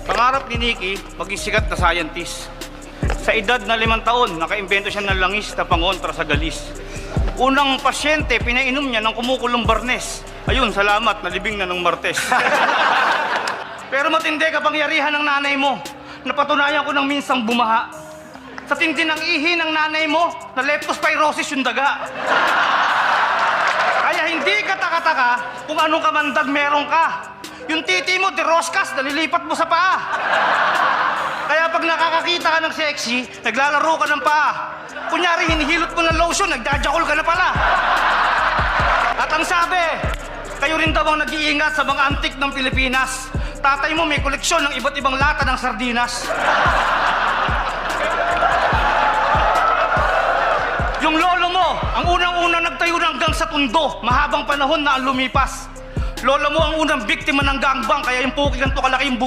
Pangarap ni Nikki, maging sikat na scientist. Sa edad na 5 taon, nakaimbento siya ng langis na pangontra sa galis. Unang pasyente, pinainom niya ng kumukulong barnes. Ayun, salamat, nalibing na ng Martes. Pero matindi kapangyarihan ng nanay mo. Napatunayan ko ng minsang bumaha. Sa tindi ng ihi ng nanay mo, na leptospirosis yung daga. Kaya hindi ka taka-taka kung anong kamandag meron ka. Yung titi mo, deroskas, nalilipat mo sa paa. Kaya pag nakakakita ka ng sexy, naglalaro ka ng paa. Kunyari, hinihilot mo ng lotion, nagdajakol ka na pala. At ang sabi, kayo rin daw ang nag-iingat sa mga antik ng Pilipinas. Tatay mo may koleksyon ng iba't ibang lata ng sardinas. Yung lolo mo, ang unang-unang nagtayo ng gang sa Tondo, mahabang panahon na ang lumipas. Lolo mo ang unang biktima ng gangbang, kaya yung puki ganito kalaki yung